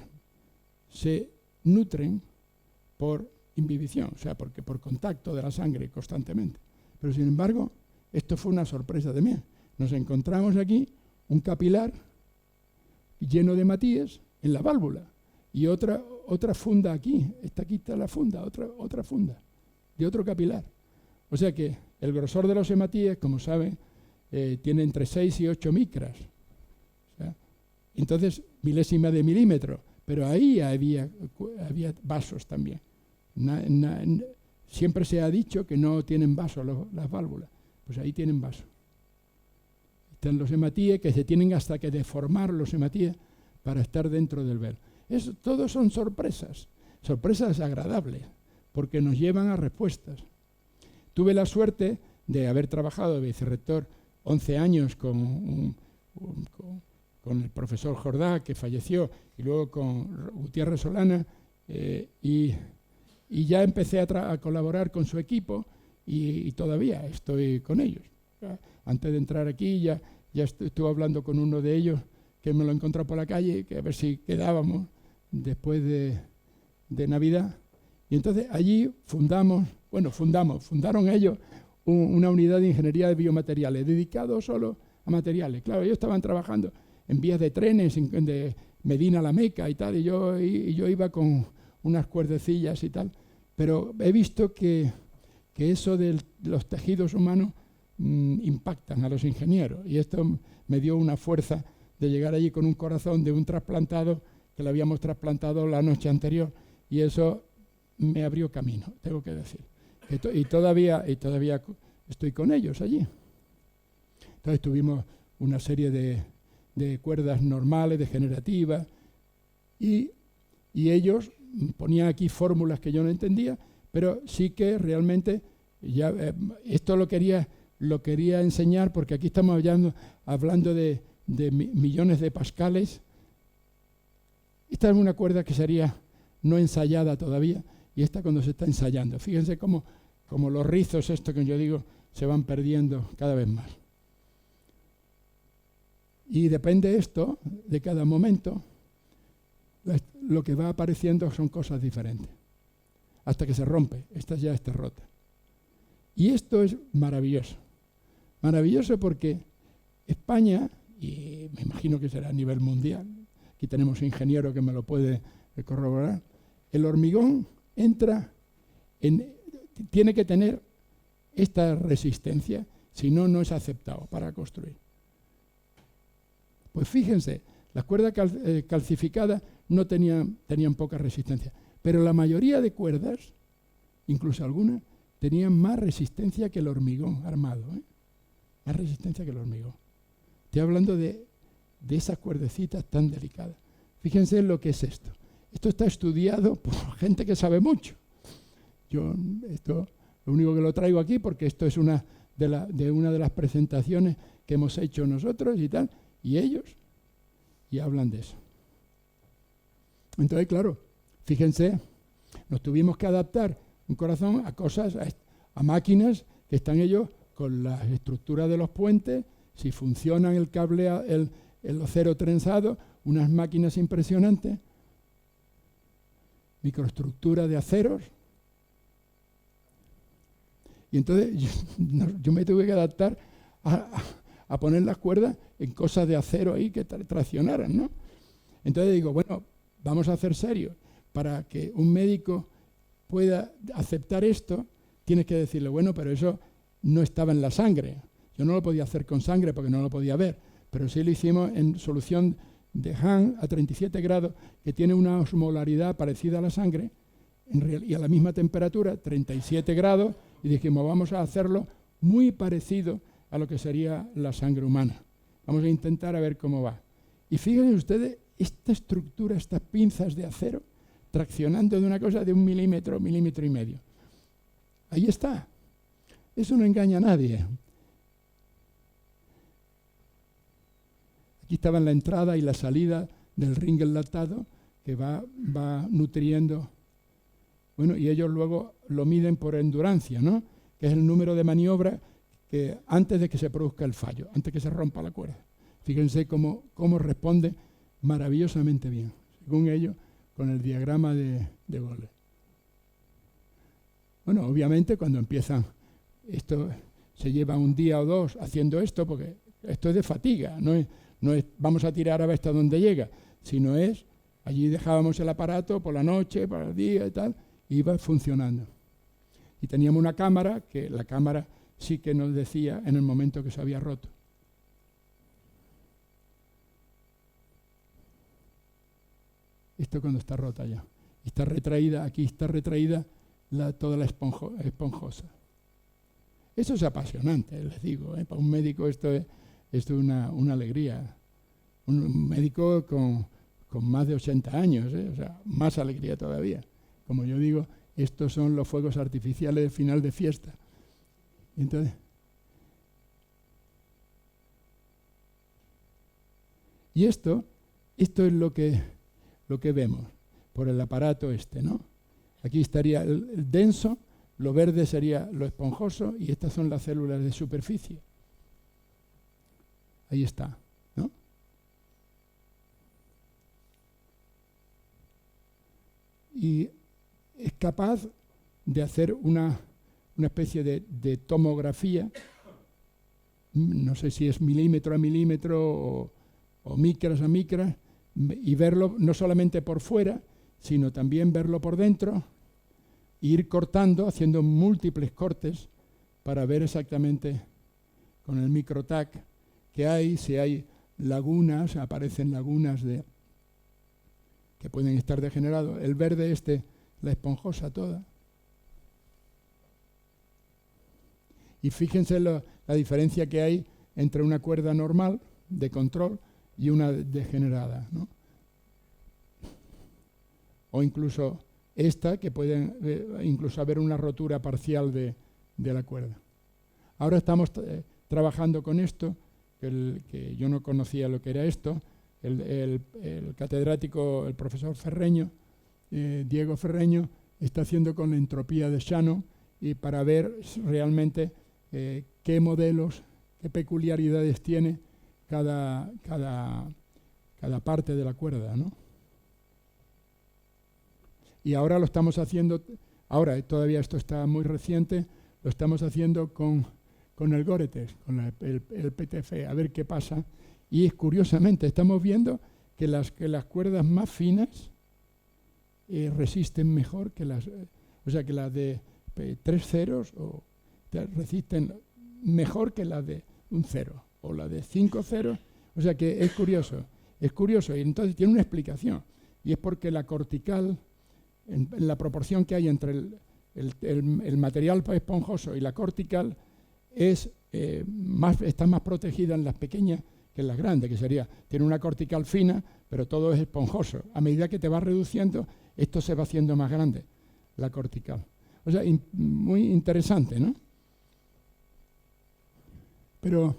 se nutren por imbibición, o sea, porque por contacto de la sangre constantemente. Pero sin embargo, esto fue una sorpresa de mí. Nos encontramos aquí un capilar lleno de hematíes en la válvula y otra funda aquí. Aquí está la funda, otra funda de otro capilar. O sea que el grosor de los hematíes, como saben, tiene entre 6 y 8 micras. O sea, entonces, milésima de milímetro. Pero ahí había vasos también. Siempre se ha dicho que no tienen vasos las válvulas. Pues ahí tienen vasos. Están los hematíes que se tienen hasta que deformar los hematíes para estar dentro del velo. Todo son sorpresas agradables, porque nos llevan a respuestas. Tuve la suerte de haber trabajado de vicerrector 11 años con con el profesor Jordá, que falleció, y luego con Gutiérrez Solana, y ya empecé a colaborar con su equipo, y todavía estoy con ellos. Antes de entrar aquí ya estuve hablando con uno de ellos, que me lo encontré por la calle, que a ver si quedábamos después de Navidad. Y entonces allí fundaron ellos una unidad de ingeniería de biomateriales, dedicado solo a materiales. Claro, ellos estaban trabajando en vías de trenes, de Medina a la Meca y tal, y yo iba con unas cuerdecillas y tal. Pero he visto que eso de los tejidos humanos impactan a los ingenieros, y esto me dio una fuerza de llegar allí con un corazón de un trasplantado que le habíamos trasplantado la noche anterior, y eso me abrió camino, tengo que decir. Y todavía estoy con ellos allí. Entonces tuvimos una serie de cuerdas normales, degenerativas, y ellos ponían aquí fórmulas que yo no entendía, pero sí que realmente esto lo quería enseñar, porque aquí estamos hablando de millones de pascales. Esta es una cuerda que sería no ensayada todavía, y esta cuando se está ensayando. Fíjense cómo los rizos, esto que yo digo, se van perdiendo cada vez más. Y depende esto de cada momento, lo que va apareciendo son cosas diferentes, hasta que se rompe. Esta ya está rota. Y esto es maravilloso. Maravilloso porque España, y me imagino que será a nivel mundial, aquí tenemos ingeniero que me lo puede corroborar, el hormigón tiene que tener esta resistencia, si no, no es aceptado para construir. Pues fíjense, las cuerdas calcificadas no tenían poca resistencia, pero la mayoría de cuerdas, incluso algunas, tenían más resistencia que el hormigón armado, más resistencia que el hormigón. Estoy hablando de esas cuerdecitas tan delicadas. Fíjense lo que es esto. Esto está estudiado por gente que sabe mucho. Yo lo único que lo traigo aquí porque esto es una de las presentaciones que hemos hecho nosotros y tal, y ellos, y hablan de eso. Entonces, claro, fíjense, nos tuvimos que adaptar un corazón a cosas, a máquinas que están ellos con las estructuras de los puentes, si funcionan el cable, el acero trenzado, unas máquinas impresionantes, microestructura de aceros. Y entonces yo me tuve que adaptar a poner las cuerdas en cosas de acero ahí que traccionaran, ¿no? Entonces digo, bueno, vamos a hacer serio. Para que un médico pueda aceptar esto, tienes que decirle, bueno, pero eso no estaba en la sangre. Yo no lo podía hacer con sangre porque no lo podía ver, pero sí lo hicimos en solución de Hahn a 37 grados, que tiene una osmolaridad parecida a la sangre, y a la misma temperatura, 37 grados, y dijimos, vamos a hacerlo muy parecido a lo que sería la sangre humana. Vamos a intentar a ver cómo va. Y fíjense ustedes, esta estructura, estas pinzas de acero, traccionando de una cosa de 1 milímetro, 1,5 milímetros. Ahí está. Eso no engaña a nadie. Aquí estaban la entrada y la salida del ring enlatado que va nutriendo. Bueno, y ellos luego lo miden por endurancia, ¿no? Que es el número de maniobras que antes de que se produzca el fallo, antes que se rompa la cuerda. Fíjense cómo responde maravillosamente bien, según ellos, con el diagrama de Gole. Bueno, obviamente cuando empiezan, esto se lleva un día o dos haciendo esto, porque esto es de fatiga, no es vamos a tirar a ver hasta dónde llega, sino es, allí dejábamos el aparato por la noche, por el día y tal, y iba funcionando. Y teníamos una cámara, que la cámara sí que nos decía en el momento que se había roto. Esto cuando está rota ya. Está retraída, aquí está retraída toda la esponjosa. Eso es apasionante, les digo. Para un médico esto es una alegría. Un médico con más de 80 años, o sea, más alegría todavía. Como yo digo, estos son los fuegos artificiales de final de fiesta. Y entonces, Y esto es lo que vemos por el aparato ¿no? Aquí estaría el denso, lo verde sería lo esponjoso y estas son las células de superficie. Ahí está, ¿no? Y es capaz de hacer una especie de tomografía, no sé si es milímetro a milímetro o micras a micras, y verlo no solamente por fuera, sino también verlo por dentro, e ir cortando, haciendo múltiples cortes para ver exactamente con el microtac que hay, si hay lagunas, aparecen lagunas que pueden estar degenerados. El verde la esponjosa toda. Y fíjense la diferencia que hay entre una cuerda normal de control y una degenerada, ¿no? O incluso esta, que pueden incluso haber una rotura parcial de la cuerda. Ahora estamos trabajando con esto, que yo no conocía lo que era esto. El catedrático, el profesor Ferreño, Diego Ferreño, está haciendo con la entropía de Shannon y para ver realmente qué modelos, qué peculiaridades tiene cada parte de la cuerda, ¿no? Y ahora lo estamos haciendo, ahora todavía esto está muy reciente, lo estamos haciendo con el Gore-Tex, con el PTF, a ver qué pasa. Y curiosamente estamos viendo que las cuerdas más finas resisten mejor que las de 3 ceros resisten mejor que las de un cero o la de 5 ceros. O sea que es curioso y entonces tiene una explicación, y es porque la cortical, en la proporción que hay entre el material esponjoso y la cortical, está más protegida en las pequeñas que en las grandes, que tiene una cortical fina, pero todo es esponjoso. A medida que te va reduciendo, esto se va haciendo más grande, la cortical. O sea, muy interesante, ¿no? Pero,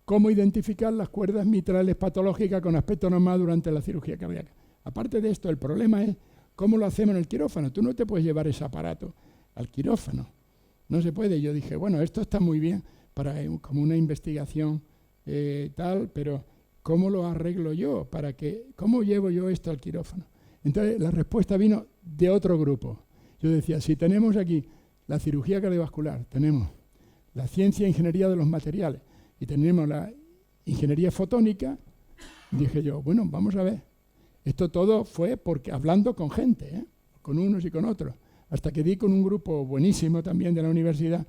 ¿cómo identificar las cuerdas mitrales patológicas con aspecto normal durante la cirugía cardíaca? Aparte de esto, el problema es cómo lo hacemos en el quirófano. Tú no te puedes llevar ese aparato al quirófano. No se puede. Yo dije, bueno, esto está muy bien para como una investigación pero ¿cómo lo arreglo yo? ¿Cómo llevo yo esto al quirófano? Entonces, la respuesta vino de otro grupo. Yo decía, si tenemos aquí la cirugía cardiovascular, tenemos la ciencia e ingeniería de los materiales y tenemos la ingeniería fotónica, dije yo, bueno, vamos a ver. Esto todo fue porque hablando con gente, con unos y con otros, hasta que di con un grupo buenísimo también de la universidad,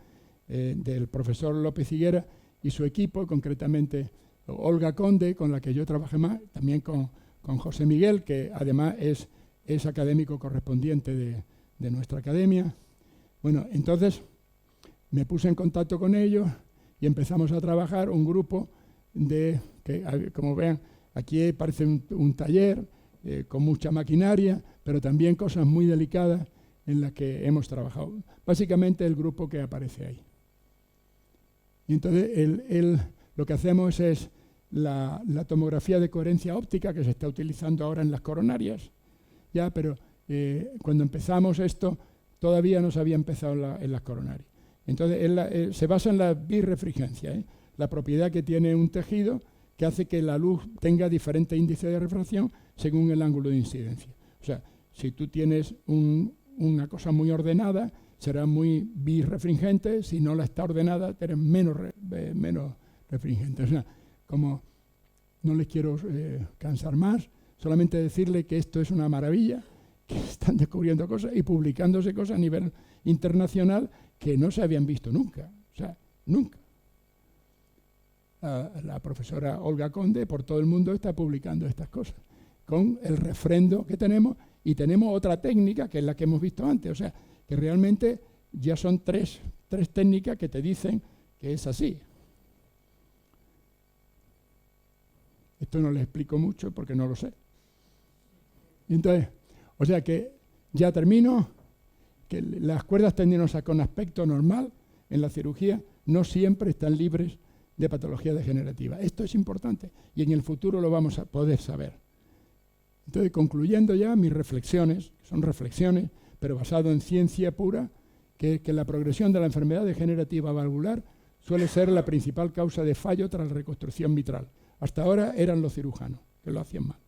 del profesor López Higuera y su equipo, concretamente Olga Conde, con la que yo trabajé más, también con José Miguel, que además es académico correspondiente de nuestra academia. Bueno, entonces me puse en contacto con ellos y empezamos a trabajar un grupo que, como vean, aquí parece un taller con mucha maquinaria, pero también cosas muy delicadas en las que hemos trabajado. Básicamente el grupo que aparece ahí. Y entonces lo que hacemos es la tomografía de coherencia óptica que se está utilizando ahora en las coronarias, ya, pero cuando empezamos esto todavía no se había empezado en las coronarias. Entonces se basa en la birrefringencia, la propiedad que tiene un tejido que hace que la luz tenga diferente índice de refracción según el ángulo de incidencia. O sea, si tú tienes una cosa muy ordenada, será muy birrefringente. Si no la está ordenada, eres menos refringente. O sea, como no les quiero cansar más, solamente decirle que esto es una maravilla, que están descubriendo cosas y publicándose cosas a nivel internacional que no se habían visto nunca. O sea, nunca. La profesora Olga Conde por todo el mundo está publicando estas cosas con el refrendo que tenemos, y tenemos otra técnica que es la que hemos visto antes. O sea, que realmente ya son tres técnicas que te dicen que es así. Esto no les explico mucho porque no lo sé. Y entonces, o sea que ya termino, que las cuerdas tendinosas con aspecto normal en la cirugía no siempre están libres de patología degenerativa. Esto es importante y en el futuro lo vamos a poder saber. Entonces, concluyendo ya mis reflexiones, que son reflexiones, pero basado en ciencia pura, que la progresión de la enfermedad degenerativa valvular suele ser la principal causa de fallo tras la reconstrucción mitral. Hasta ahora eran los cirujanos que lo hacían mal.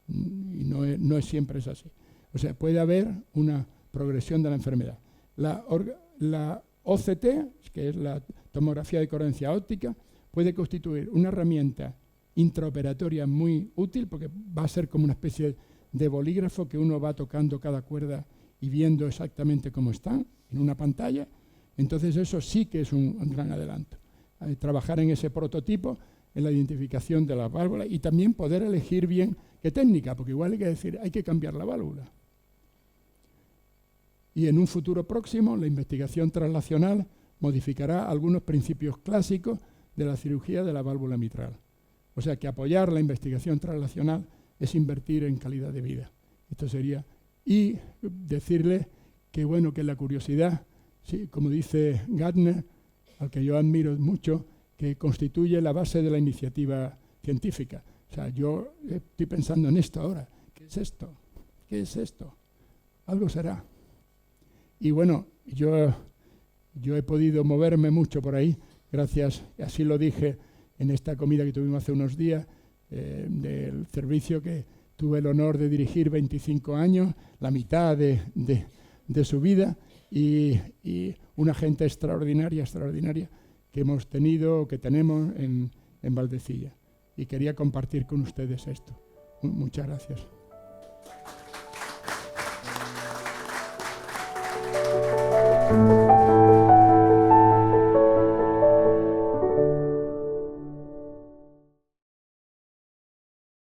Y no es siempre es así. O sea, puede haber una progresión de la enfermedad. La OCT, que es la tomografía de coherencia óptica, puede constituir una herramienta intraoperatoria muy útil porque va a ser como una especie de bolígrafo que uno va tocando cada cuerda y viendo exactamente cómo están en una pantalla. Entonces eso sí que es un gran adelanto. Trabajar en ese prototipo, en la identificación de la válvula y también poder elegir bien qué técnica, porque igual hay que decir, hay que cambiar la válvula. Y en un futuro próximo, la investigación translacional modificará algunos principios clásicos de la cirugía de la válvula mitral. O sea que apoyar la investigación translacional es invertir en calidad de vida. Esto sería. Y decirle que, bueno, que la curiosidad, sí, como dice Gardner, al que yo admiro mucho, que constituye la base de la iniciativa científica. O sea, yo estoy pensando en esto ahora. ¿Qué es esto? ¿Qué es esto? Algo será. Y bueno, yo he podido moverme mucho por ahí, gracias, así lo dije en esta comida que tuvimos hace unos días, del servicio que tuve el honor de dirigir 25 años, la mitad de su vida, y una gente extraordinaria que hemos tenido, que tenemos en Valdecilla. Y quería compartir con ustedes esto. Muchas gracias.